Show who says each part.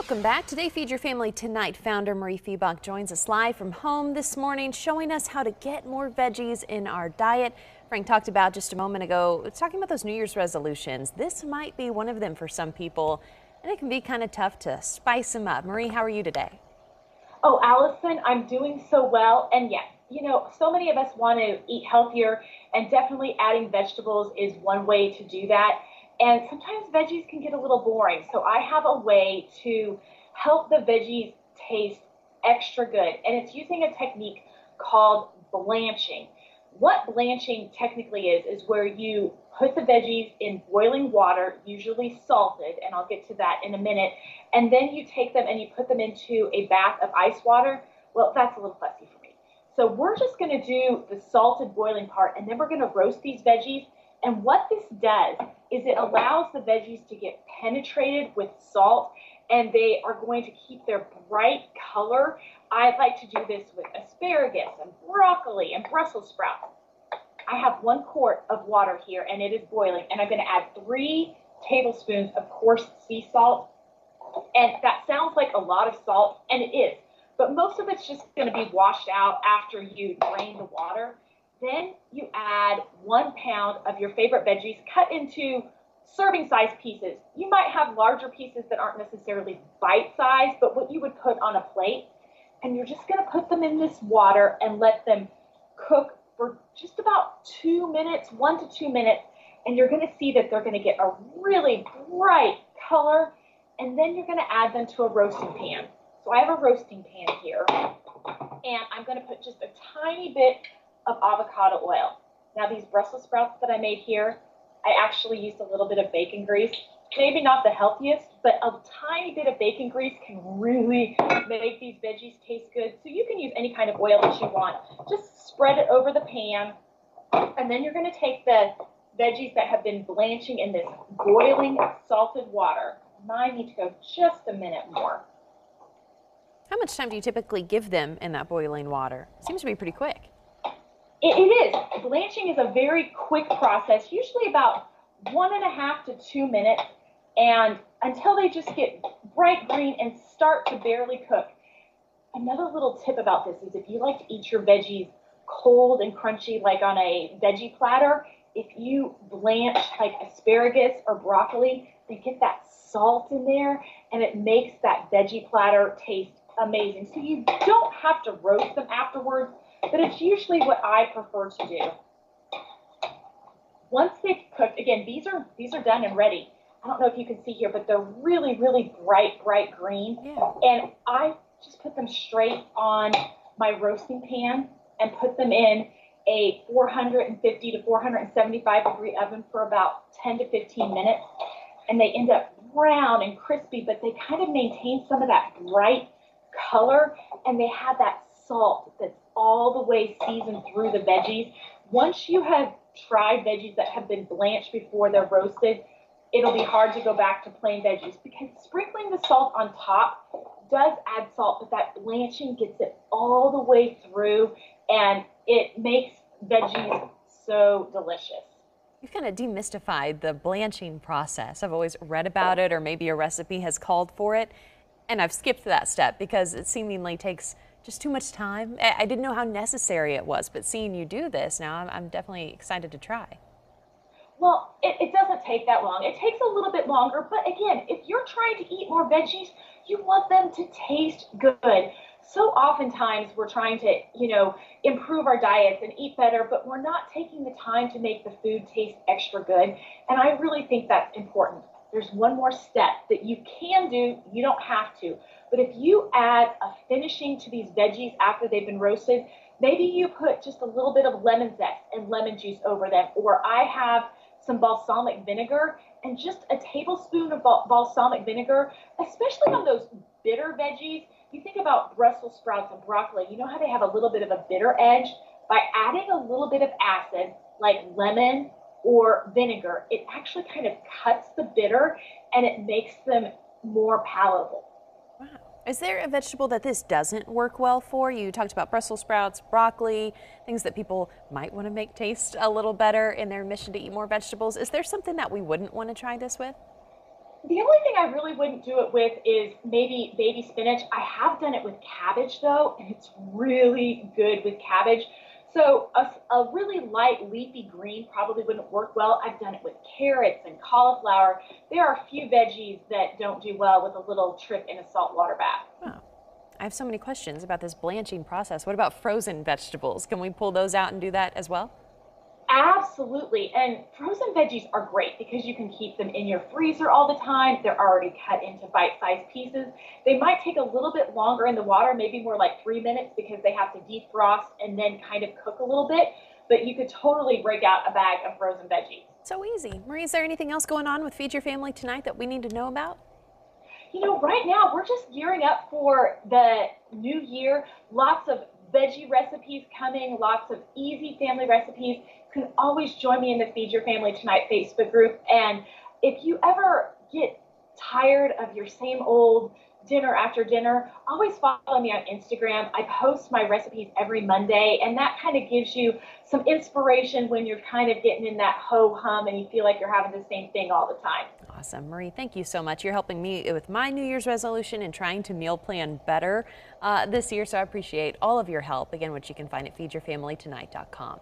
Speaker 1: Welcome back. Today, Feed Your Family Tonight founder Mariefiebach joins us live from home this morning, showing us how to get more veggies in our diet. Frank talked about just a moment ago, talking about those New Year's resolutions. This might be one of them for some people, and it can be kind of tough to spice them up. Marie, how are you today?
Speaker 2: Oh, Allison, I'm doing so well. And yes, so many of us want to eat healthier, and definitely adding vegetables is one way to do that. And sometimes veggies can get a little boring. So I have a way to help the veggies taste extra good. And it's using a technique called blanching. What blanching technically is where you put the veggies in boiling water, usually salted, and I'll get to that in a minute. And then you take them and you put them into a bath of ice water. Well, that's a little fussy for me. So we're just going to do the salted boiling part, and then we're going to roast these veggies. And what this does is it allows the veggies to get penetrated with salt, and they are going to keep their bright color. I like to do this with asparagus and broccoli and Brussels sprouts. I have 1 quart of water here, and it is boiling, and I'm going to add 3 tablespoons of coarse sea salt. And that sounds like a lot of salt, and it is, but most of it's just going to be washed out after you drain the water. Then you add 1 pound of your favorite veggies cut into serving size pieces. You might have larger pieces that aren't necessarily bite size, but what you would put on a plate. And you're just going to put them in this water and let them cook for just about 2 minutes, 1 to 2 minutes. And you're going to see that they're going to get a really bright color. And then you're going to add them to a roasting pan. So I have a roasting pan here, and I'm going to put just a tiny bit of avocado oil. Now these Brussels sprouts that I made here, I actually used a little bit of bacon grease. Maybe not the healthiest, but a tiny bit of bacon grease can really make these veggies taste good. So you can use any kind of oil that you want. Just spread it over the pan, and then you're going to take the veggies that have been blanching in this boiling salted water. Mine need to go just a minute more.
Speaker 1: How much time do you typically give them in that boiling water? Seems to be pretty quick.
Speaker 2: It is. Blanching is a very quick process, usually about 1.5 to 2 minutes, and until they just get bright green and start to barely cook. Another little tip about this is if you like to eat your veggies cold and crunchy, like on a veggie platter, if you blanch like asparagus or broccoli, they get that salt in there, and it makes that veggie platter taste amazing. So you don't have to roast them afterwards, but it's usually what I prefer to do. Once they've cooked, again, these are done and ready. I don't know if you can see here, but they're really, really bright green.
Speaker 1: Yeah.
Speaker 2: And I just put them straight on my roasting pan and put them in a 450 to 475 degree oven for about 10 to 15 minutes. And they end up brown and crispy, but they kind of maintain some of that bright color, and they have that salt that's all the way seasoned through the veggies. Once you have tried veggies that have been blanched before they're roasted, it'll be hard to go back to plain veggies, because sprinkling the salt on top does add salt, but that blanching gets it all the way through, and it makes veggies so delicious.
Speaker 1: You've kind of demystified the blanching process. I've always read about it, or maybe a recipe has called for it, and I've skipped that step because it seemingly takes just too much time. I didn't know how necessary it was, but seeing you do this now, I'm definitely excited to try.
Speaker 2: Well, it doesn't take that long. It takes a little bit longer, but again, if you're trying to eat more veggies, you want them to taste good. So oftentimes we're trying to, improve our diets and eat better, but we're not taking the time to make the food taste extra good. And I really think that's important. There's one more step that you can do. You don't have to. But if you add a finishing to these veggies after they've been roasted, maybe you put just a little bit of lemon zest and lemon juice over them. Or I have some balsamic vinegar, and just a tablespoon of balsamic vinegar, especially on those bitter veggies. You think about Brussels sprouts and broccoli, you know how they have a little bit of a bitter edge? By adding a little bit of acid, like lemon or vinegar, it actually kind of cuts the bitter, and it makes them more palatable.
Speaker 1: Wow. Is there a vegetable that this doesn't work well for? You talked about Brussels sprouts, broccoli, things that people might want to make taste a little better in their mission to eat more vegetables. Is there something that we wouldn't want to try this with?
Speaker 2: The only thing I really wouldn't do it with is maybe baby spinach. I have done it with cabbage though, and it's really good with cabbage. So a really light leafy green probably wouldn't work well. I've done it with carrots and cauliflower. There are a few veggies that don't do well with a little trip in a saltwater bath.
Speaker 1: Oh, I have so many questions about this blanching process. What about frozen vegetables? Can we pull those out and do that as well?
Speaker 2: Absolutely. And frozen veggies are great because you can keep them in your freezer all the time. They're already cut into bite-sized pieces. They might take a little bit longer in the water, maybe more like 3 minutes because they have to defrost and then kind of cook a little bit. But you could totally break out a bag of frozen veggies.
Speaker 1: So easy. Marie, is there anything else going on with Feed Your Family tonight that we need to know about?
Speaker 2: You know, right now we're just gearing up for the new year. Lots of veggie recipes coming, lots of easy family recipes. You can always join me in the Feed Your Family Tonight Facebook group. And if you ever get tired of your same old dinner after dinner, always follow me on Instagram. I post my recipes every Monday, and that kind of gives you some inspiration when you're kind of getting in that ho-hum and you feel like you're having the same thing all the time.
Speaker 1: Awesome. Marie, thank you so much. You're helping me with my New Year's resolution and trying to meal plan better this year, so I appreciate all of your help, again, which you can find at feedyourfamilytonight.com.